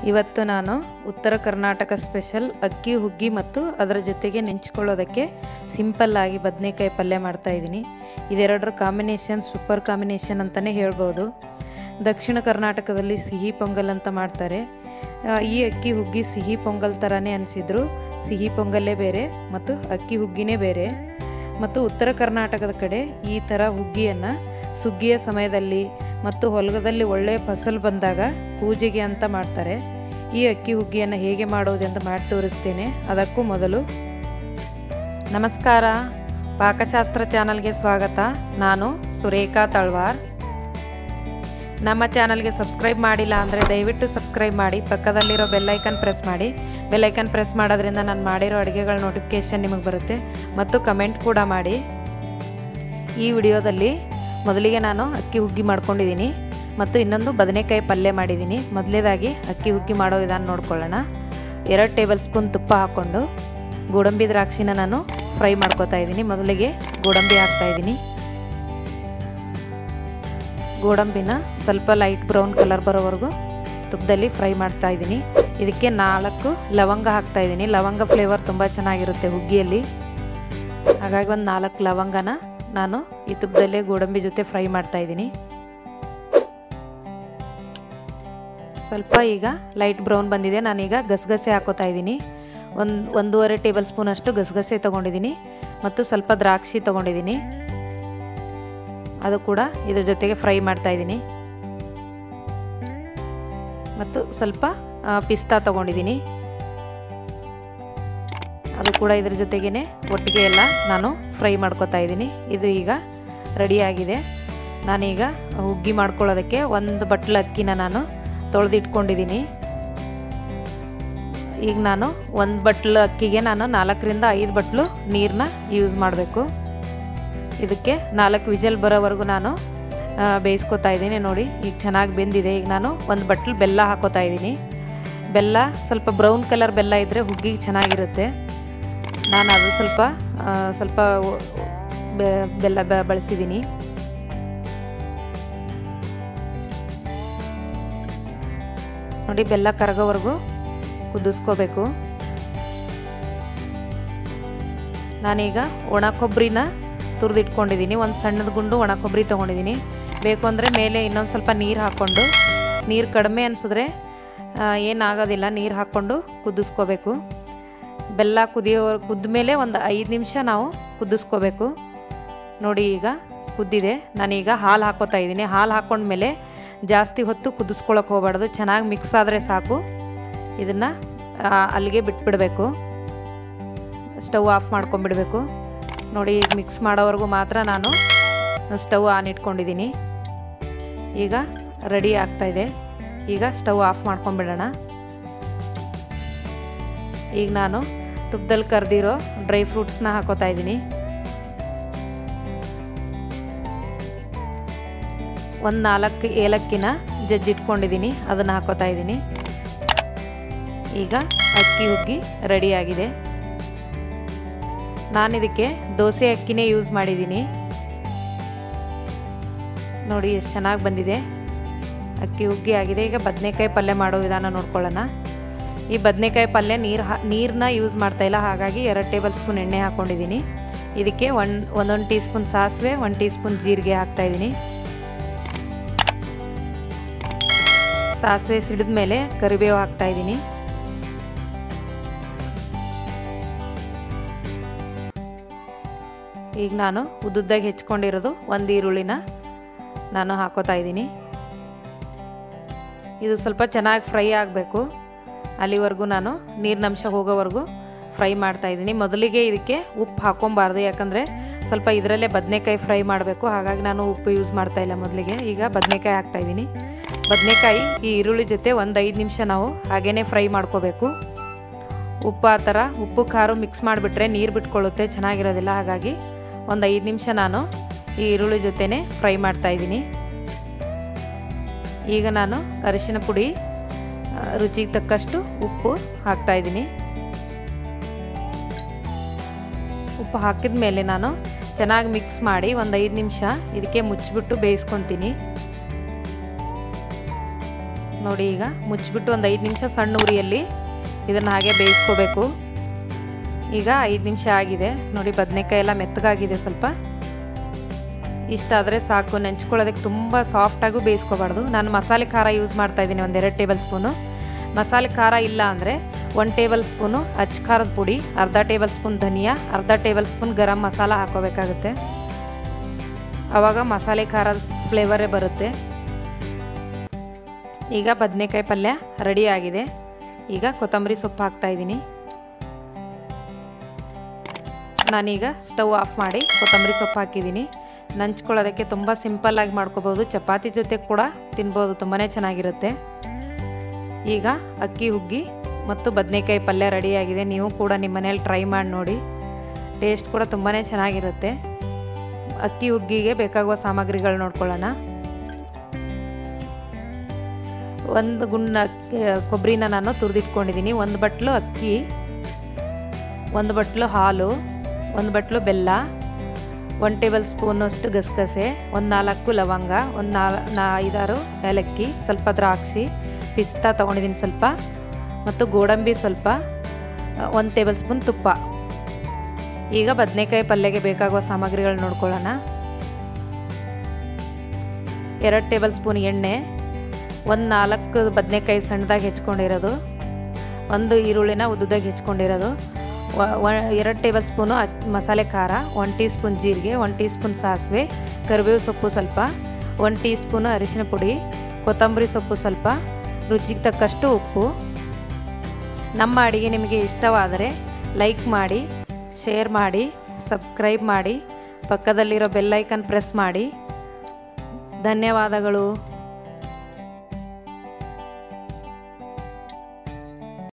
ಇವತ್ತು ನಾನು ಉತ್ತರ ಕರ್ನಾಟಕ ಸ್ಪೆಷಲ್ ಅಕ್ಕಿ ಹುಗ್ಗಿ ಮತ್ತು ಅದರ ಜೊತೆಗೆ ನೆಂಚಿಕೊಳ್ಳೋದಕ್ಕೆ ಸಿಂಪಲ್ ಆಗಿ ಬದನೆಕಾಯಿ ಪಲ್ಯ ಮಾಡ್ತಾ ಇದ್ದೀನಿ. ಇದೆರಡರ ಕಾಂಬಿನೇಷನ್ ಸೂಪರ್ ಕಾಂಬಿನೇಷನ್ ಅಂತಲೇ ಹೇಳ್ಬೋದು. ದಕ್ಷಿಣ ಕರ್ನಾಟಕದಲ್ಲಿ ಸಿಹಿ ಪೊಂಗಲ್ ಅಂತ ಮಾಡ್ತಾರೆ. ಈ ಅಕ್ಕಿ ಹುಗ್ಗಿ ಸಿಹಿ ಪೊಂಗಲ್ ಥರನೇ ಅನಿಸಿದ್ರು, ಸಿಹಿ ಪೊಂಗಲ್ಲೇ ಬೇರೆ ಮತ್ತು ಅಕ್ಕಿ ಹುಗ್ಗಿನೇ ಬೇರೆ. ಮತ್ತು ಉತ್ತರ ಕರ್ನಾಟಕದ ಕಡೆ ಈ ಥರ ಹುಗ್ಗಿಯನ್ನು ಸುಗ್ಗಿಯ ಸಮಯದಲ್ಲಿ ಮತ್ತು ಹೊಲದಲ್ಲಿ ಒಳ್ಳೆಯ ಫಸಲು ಬಂದಾಗ ಪೂಜೆಗೆ ಅಂತ ಮಾಡ್ತಾರೆ. ಈ ಅಕ್ಕಿ ಹುಗ್ಗಿಯನ್ನು ಹೇಗೆ ಮಾಡೋದು ಅಂತ ಮಾಡಿ ತೋರಿಸ್ತೇನೆ. ಅದಕ್ಕೂ ಮೊದಲು ನಮಸ್ಕಾರ, ಪಾಕಶಾಸ್ತ್ರ ಚಾನಲ್ಗೆ ಸ್ವಾಗತ. ನಾನು ಸುರೇಖಾ ತಳ್ವಾರ್. ನಮ್ಮ ಚಾನಲ್ಗೆ ಸಬ್ಸ್ಕ್ರೈಬ್ ಮಾಡಿಲ್ಲ ಅಂದರೆ ದಯವಿಟ್ಟು ಸಬ್ಸ್ಕ್ರೈಬ್ ಮಾಡಿ, ಪಕ್ಕದಲ್ಲಿರೋ ಬೆಲ್ಲೈಕನ್ ಪ್ರೆಸ್ ಮಾಡಿ. ಬೆಲ್ಲೈಕನ್ ಪ್ರೆಸ್ ಮಾಡೋದ್ರಿಂದ ನಾನು ಮಾಡಿರೋ ಅಡುಗೆಗಳ ನೋಟಿಫಿಕೇಷನ್ ನಿಮಗೆ ಬರುತ್ತೆ. ಮತ್ತು ಕಮೆಂಟ್ ಕೂಡ ಮಾಡಿ. ಈ ವಿಡಿಯೋದಲ್ಲಿ ಮೊದಲಿಗೆ ನಾನು ಅಕ್ಕಿ ಹುಗ್ಗಿ ಮಾಡ್ಕೊಂಡಿದ್ದೀನಿ ಮತ್ತು ಇನ್ನೊಂದು ಬದನೆಕಾಯಿ ಪಲ್ಯ ಮಾಡಿದ್ದೀನಿ. ಮೊದಲೇದಾಗಿ ಅಕ್ಕಿ ಹುಗ್ಗಿ ಮಾಡೋ ವಿಧಾನ ನೋಡ್ಕೊಳ್ಳೋಣ. 2 ಟೇಬಲ್ ಸ್ಪೂನ್ ತುಪ್ಪ ಹಾಕ್ಕೊಂಡು ಗೋಡಂಬಿ ದ್ರಾಕ್ಷಿನ ನಾನು ಫ್ರೈ ಮಾಡ್ಕೊತಾ ಇದ್ದೀನಿ. ಮೊದಲಿಗೆ ಗೋಡಂಬಿ ಹಾಕ್ತಾಯಿದ್ದೀನಿ. ಗೋಡಂಬಿನ ಸ್ವಲ್ಪ ಲೈಟ್ ಬ್ರೌನ್ ಕಲರ್ ಬರೋವರೆಗೂ ತುಪ್ಪದಲ್ಲಿ ಫ್ರೈ ಮಾಡ್ತಾ ಇದ್ದೀನಿ. ಇದಕ್ಕೆ 4 ಲವಂಗ ಹಾಕ್ತಾಯಿದ್ದೀನಿ. ಲವಂಗ ಫ್ಲೇವರ್ ತುಂಬ ಚೆನ್ನಾಗಿರುತ್ತೆ ಹುಗ್ಗಿಯಲ್ಲಿ. ಹಾಗಾಗಿ ಒಂದು 4 ಲವಂಗನ ನಾನು ಈ ತುಪ್ಪದಲ್ಲೇ ಗೋಡಂಬಿ ಜೊತೆ ಫ್ರೈ ಮಾಡ್ತಾಯಿದ್ದೀನಿ. ಸ್ವಲ್ಪ ಈಗ ಲೈಟ್ ಬ್ರೌನ್ ಬಂದಿದೆ. ನಾನೀಗ ಗಸಗಸೆ ಹಾಕೋತಾ ಇದ್ದೀನಿ. 1.5 ಟೇಬಲ್ ಸ್ಪೂನ್ ಅಷ್ಟು ಗಸಗಸೆ ತೊಗೊಂಡಿದ್ದೀನಿ ಮತ್ತು ಸ್ವಲ್ಪ ದ್ರಾಕ್ಷಿ ತೊಗೊಂಡಿದ್ದೀನಿ. ಅದು ಕೂಡ ಇದ್ರ ಜೊತೆಗೆ ಫ್ರೈ ಮಾಡ್ತಾಯಿದ್ದೀನಿ. ಮತ್ತು ಸ್ವಲ್ಪ ಪಿಸ್ತಾ ತೊಗೊಂಡಿದ್ದೀನಿ. ಅದು ಕೂಡ ಇದ್ರ ಜೊತೆಗೇ ಒಟ್ಟಿಗೆ ಎಲ್ಲ ನಾನು ಫ್ರೈ ಮಾಡ್ಕೊತಾ ಇದ್ದೀನಿ. ಇದು ಈಗ ರೆಡಿಯಾಗಿದೆ. ನಾನೀಗ ಹುಗ್ಗಿ ಮಾಡ್ಕೊಳ್ಳೋದಕ್ಕೆ 1 ಬಟ್ಲು ಅಕ್ಕಿನ ನಾನು ತೊಳೆದಿಟ್ಕೊಂಡಿದ್ದೀನಿ. ಈಗ ನಾನು 1 ಬಟ್ಲು ಅಕ್ಕಿಗೆ ನಾನು 4 ರಿಂದ 5 ಬಟ್ಲು ನೀರನ್ನ ಯೂಸ್ ಮಾಡಬೇಕು. ಇದಕ್ಕೆ 4 ವಿಜಲ್ ಬರೋವರೆಗೂ ನಾನು ಬೇಯಿಸ್ಕೊತಾ ಇದ್ದೀನಿ. ನೋಡಿ ಈಗ ಚೆನ್ನಾಗಿ ಬೆಂದಿದೆ. ಈಗ ನಾನು 1 ಬಟ್ಲು ಬೆಲ್ಲ ಹಾಕೋತಾ ಇದ್ದೀನಿ. ಬೆಲ್ಲ ಸ್ವಲ್ಪ ಬ್ರೌನ್ ಕಲರ್ ಬೆಲ್ಲ ಇದ್ದರೆ ಹುಗ್ಗಿಗೆ ಚೆನ್ನಾಗಿರುತ್ತೆ. ನಾನು ಅದು ಸ್ವಲ್ಪ ಬೆಲ್ಲ ಬಳಸಿದ್ದೀನಿ. ನೋಡಿ ಬೆಲ್ಲ ಕರಗೋವರೆಗೂ ಕುದಿಸ್ಕೋಬೇಕು. ನಾನೀಗ ಒಣ ಕೊಬ್ಬರಿನ ತುರಿದಿಟ್ಕೊಂಡಿದ್ದೀನಿ. ಒಂದು ಸಣ್ಣದ ಗುಂಡು ಒಣ ಕೊಬ್ಬರಿ ತೊಗೊಂಡಿದ್ದೀನಿ. ಬೇಕು ಅಂದರೆ ಮೇಲೆ ಇನ್ನೊಂದು ಸ್ವಲ್ಪ ನೀರು ಹಾಕ್ಕೊಂಡು, ನೀರು ಕಡಿಮೆ ಅನಿಸಿದ್ರೆ ಏನಾಗೋದಿಲ್ಲ, ನೀರು ಹಾಕ್ಕೊಂಡು ಕುದಿಸ್ಕೋಬೇಕು. ಬೆಲ್ಲ ಕುದ್ದ ಮೇಲೆ ಒಂದು 5 ನಿಮಿಷ ನಾವು ಕುದಿಸ್ಕೋಬೇಕು. ನೋಡಿ ಈಗ ಕುದ್ದಿದೆ. ನಾನೀಗ ಹಾಲು ಹಾಕೋತಾ ಇದ್ದೀನಿ. ಹಾಲು ಹಾಕ್ಕೊಂಡ್ಮೇಲೆ ಜಾಸ್ತಿ ಹೊತ್ತು ಕುದಿಸ್ಕೊಳಕ್ಕೆ ಹೋಗಬಾರ್ದು. ಚೆನ್ನಾಗಿ ಮಿಕ್ಸ್ ಆದರೆ ಸಾಕು. ಇದನ್ನು ಅಲ್ಲಿಗೆ ಬಿಟ್ಬಿಡಬೇಕು. Stove off ಮಾಡ್ಕೊಂಬಿಡಬೇಕು. ನೋಡಿ ಈಗ ಮಿಕ್ಸ್ ಮಾಡೋವರೆಗೂ ಮಾತ್ರ ನಾನು ಸ್ಟವ್ ಆನ್ ಇಟ್ಕೊಂಡಿದ್ದೀನಿ. ಈಗ ರೆಡಿ ಆಗ್ತಾಯಿದೆ. ಈಗ ಸ್ಟವ್ ಆಫ್ ಮಾಡ್ಕೊಂಬಿಡೋಣ. ಈಗ ನಾನು ತುಪ್ಪದಲ್ಲಿ ಕರೆದಿರೋ ಡ್ರೈ ಫ್ರೂಟ್ಸ್ನ ಹಾಕೋತಾ ಇದ್ದೀನಿ. ಒಂದು 4 ಏಲಕ್ಕಿನ ಜಜ್ಜಿಟ್ಕೊಂಡಿದ್ದೀನಿ, ಅದನ್ನು ಹಾಕೋತಾ ಇದ್ದೀನಿ. ಈಗ ಅಕ್ಕಿ ಹುಗ್ಗಿ ರೆಡಿಯಾಗಿದೆ. ನಾನಿದಕ್ಕೆ ದೋಸೆ ಅಕ್ಕಿನೇ ಯೂಸ್ ಮಾಡಿದ್ದೀನಿ. ನೋಡಿ ಎಷ್ಟು ಚೆನ್ನಾಗಿ ಬಂದಿದೆ. ಅಕ್ಕಿ ಹುಗ್ಗಿ ಆಗಿದೆ. ಈಗ ಬದನೆಕಾಯಿ ಪಲ್ಯ ಮಾಡೋ ವಿಧಾನ ನೋಡ್ಕೊಳ್ಳೋಣ. ಈ ಬದನೆಕಾಯಿ ಪಲ್ಯ ನೀರನ್ನ ಯೂಸ್ ಮಾಡ್ತಾಯಿಲ್ಲ, ಹಾಗಾಗಿ 2 ಟೇಬಲ್ ಸ್ಪೂನ್ ಎಣ್ಣೆ ಹಾಕ್ಕೊಂಡಿದ್ದೀನಿ. ಇದಕ್ಕೆ 1 ಟೀ ಸ್ಪೂನ್ ಸಾಸಿವೆ, 1 ಟೀ ಸ್ಪೂನ್ ಜೀರಿಗೆ ಹಾಕ್ತಾಯಿದ್ದೀನಿ. ಸಾಸಿವೆ ಸಿಡಿದ ಮೇಲೆ ಕರಿಬೇವು ಹಾಕ್ತಾಯಿದ್ದೀನಿ. ಈಗ ನಾನು ಉದ್ದುದ್ದಾಗಿ ಹೆಚ್ಕೊಂಡಿರೋದು 1 ಈರುಳ್ಳಿನ ನಾನು ಹಾಕೋತಾ ಇದ್ದೀನಿ. ಇದು ಸ್ವಲ್ಪ ಚೆನ್ನಾಗಿ ಫ್ರೈ ಆಗಬೇಕು. ಅಲ್ಲಿವರೆಗೂ ನಾನು ನೀರಿನಂಶ ಹೋಗೋವರೆಗೂ ಫ್ರೈ ಮಾಡ್ತಾಯಿದ್ದೀನಿ. ಮೊದಲಿಗೆ ಇದಕ್ಕೆ ಉಪ್ಪು ಹಾಕ್ಕೊಬಾರ್ದು, ಯಾಕಂದರೆ ಸ್ವಲ್ಪ ಇದರಲ್ಲೇ ಬದನೆಕಾಯಿ ಫ್ರೈ ಮಾಡಬೇಕು. ಹಾಗಾಗಿ ನಾನು ಉಪ್ಪು ಯೂಸ್ ಮಾಡ್ತಾಯಿಲ್ಲ ಮೊದಲಿಗೆ. ಈಗ ಬದನೆಕಾಯಿ ಹಾಕ್ತಾಯಿದ್ದೀನಿ. ಬದನೆಕಾಯಿ ಈ ಈರುಳ್ಳಿ ಜೊತೆ ಒಂದು 5 ನಿಮಿಷ ನಾವು ಹಾಗೇ ಫ್ರೈ ಮಾಡ್ಕೋಬೇಕು. ಉಪ್ಪು ಆ ಥರ ಉಪ್ಪು ಖಾರ ಮಿಕ್ಸ್ ಮಾಡಿಬಿಟ್ರೆ ನೀರು ಬಿಟ್ಕೊಳ್ಳುತ್ತೆ, ಚೆನ್ನಾಗಿರೋದಿಲ್ಲ. ಹಾಗಾಗಿ ಒಂದು 5 ನಿಮಿಷ ನಾನು ಈ ಈರುಳ್ಳಿ ಜೊತೆನೇ ಫ್ರೈ ಮಾಡ್ತಾಯಿದ್ದೀನಿ. ಈಗ ನಾನು ಅರಿಶಿನ ಪುಡಿ, ರುಚಿಗೆ ತಕ್ಕಷ್ಟು ಉಪ್ಪು ಹಾಕ್ತಾಯಿದ್ದೀನಿ. ಉಪ್ಪು ಹಾಕಿದ ಮೇಲೆ ನಾನು ಚೆನ್ನಾಗಿ ಮಿಕ್ಸ್ ಮಾಡಿ ಒಂದು 5 ನಿಮಿಷ ಇದಕ್ಕೆ ಮುಚ್ಚಿಬಿಟ್ಟು ಬೇಯಿಸ್ಕೊತೀನಿ. ನೋಡಿ ಈಗ ಮುಚ್ಚಿಬಿಟ್ಟು ಒಂದು 5 ನಿಮಿಷ ಸಣ್ಣ ಉರಿಯಲ್ಲಿ ಇದನ್ನು ಹಾಗೆ ಬೇಯಿಸ್ಕೋಬೇಕು. ಈಗ 5 ನಿಮಿಷ ಆಗಿದೆ ನೋಡಿ, ಬದನೆಕಾಯಿ ಎಲ್ಲ ಮೆತ್ತಗಾಗಿದೆ. ಸ್ವಲ್ಪ ಇಷ್ಟ ಆದರೆ ಸಾಕು. ನೆಂಚ್ಕೊಳ್ಳೋದಕ್ಕೆ ತುಂಬ ಸಾಫ್ಟಾಗೂ ಬೇಯಿಸ್ಕೋಬಾರ್ದು. ನಾನು ಮಸಾಲೆ ಖಾರ ಯೂಸ್ ಮಾಡ್ತಾಯಿದ್ದೀನಿ, ಒಂದು 2 ಟೇಬಲ್ ಸ್ಪೂನು. ಮಸಾಲೆ ಖಾರ ಇಲ್ಲ ಅಂದರೆ 1 ಟೇಬಲ್ ಸ್ಪೂನು ಅಚ್ಚ ಖಾರದ ಪುಡಿ, ಅರ್ಧ ಟೇಬಲ್ ಸ್ಪೂನ್ ಧನಿಯಾ, ಅರ್ಧ ಟೇಬಲ್ ಸ್ಪೂನ್ ಗರಂ ಮಸಾಲ ಹಾಕೋಬೇಕಾಗುತ್ತೆ. ಆವಾಗ ಮಸಾಲೆ ಖಾರದ ಫ್ಲೇವರೇ ಬರುತ್ತೆ. ಈಗ ಬದನೆಕಾಯಿ ಪಲ್ಯ ರೆಡಿ ಆಗಿದೆ. ಈಗ ಕೊತ್ತಂಬರಿ ಸೊಪ್ಪು ಹಾಕ್ತಾಯಿದ್ದೀನಿ. ನಾನೀಗ ಸ್ಟವ್ ಆಫ್ ಮಾಡಿ ಕೊತ್ತಂಬರಿ ಸೊಪ್ಪು ಹಾಕಿದ್ದೀನಿ. ನಂಚ್ಕೊಳ್ಳೋದಕ್ಕೆ ತುಂಬ ಸಿಂಪಲ್ಲಾಗಿ ಮಾಡ್ಕೋಬೋದು. ಚಪಾತಿ ಜೊತೆ ಕೂಡ ತಿನ್ಬೋದು, ತುಂಬಾ ಚೆನ್ನಾಗಿರುತ್ತೆ. ಈಗ ಅಕ್ಕಿ ಹುಗ್ಗಿ ಮತ್ತು ಬದನೆಕಾಯಿ ಪಲ್ಯ ರೆಡಿಯಾಗಿದೆ. ನೀವು ಕೂಡ ನಿಮ್ಮ ಮನೇಲಿ ಟ್ರೈ ಮಾಡಿ ನೋಡಿ, ಟೇಸ್ಟ್ ಕೂಡ ತುಂಬಾ ಚೆನ್ನಾಗಿರುತ್ತೆ. ಅಕ್ಕಿ ಹುಗ್ಗಿಗೆ ಬೇಕಾಗುವ ಸಾಮಗ್ರಿಗಳು ನೋಡ್ಕೊಳ್ಳೋಣ. 1 ಗುಂಡ ಕೊಬ್ಬರಿನ ನಾನು ತುರಿದಿಟ್ಕೊಂಡಿದ್ದೀನಿ, 1 ಬಟ್ಲು ಅಕ್ಕಿ, 1 ಬಟ್ಲು ಹಾಲು, 1 ಬಟ್ಲು ಬೆಲ್ಲ, 1 ಟೇಬಲ್ ಸ್ಪೂನಷ್ಟು ಗಸಗಸೆ, 4 ಲವಂಗ, 5-6 ಏಲಕ್ಕಿ, ಸ್ವಲ್ಪ ದ್ರಾಕ್ಷಿ, ಪಿಸ್ತಾ ತೊಗೊಂಡಿದ್ದೀನಿ ಸ್ವಲ್ಪ, ಮತ್ತು ಗೋಡಂಬಿ ಸ್ವಲ್ಪ, 1 ಟೇಬಲ್ ಸ್ಪೂನ್ ತುಪ್ಪ. ಈಗ ಬದನೆಕಾಯಿ ಪಲ್ಯಗೆ ಬೇಕಾಗುವ ಸಾಮಗ್ರಿಗಳು ನೋಡ್ಕೊಳ್ಳೋಣ. 2 ಟೇಬಲ್ ಸ್ಪೂನ್ ಎಣ್ಣೆ, 4 ಬದನೆಕಾಯಿ ಸಣ್ಣದಾಗಿ ಹೆಚ್ಕೊಂಡಿರೋದು, 1 ಈರುಳ್ಳಿನ ಉದ್ದುದಾಗಿ ಹೆಚ್ಕೊಂಡಿರೋದು, 2 ಟೇಬಲ್ ಸ್ಪೂನು ಮಸಾಲೆ ಖಾರ, 1 ಟೀ ಸ್ಪೂನ್ ಜೀರಿಗೆ, 1 ಟೀ ಸ್ಪೂನ್ ಸಾಸಿವೆ, ಕರಿಬೇವು ಸೊಪ್ಪು ಸ್ವಲ್ಪ, 1 ಟೀ ಸ್ಪೂನು ಅರಿಶಿನ ಪುಡಿ, ಕೊತ್ತಂಬರಿ ಸೊಪ್ಪು ಸ್ವಲ್ಪ, ರುಚಿಗೆ ತಕ್ಕಷ್ಟು ಉಪ್ಪು. ನಮ್ಮ ಅಡುಗೆ ನಿಮಗೆ ಇಷ್ಟವಾದರೆ ಲೈಕ್ ಮಾಡಿ, ಶೇರ್ ಮಾಡಿ, ಸಬ್ಸ್ಕ್ರೈಬ್ ಮಾಡಿ, ಪಕ್ಕದಲ್ಲಿರೋ ಬೆಲ್ ಐಕನ್ ಪ್ರೆಸ್ ಮಾಡಿ. ಧನ್ಯವಾದಗಳು.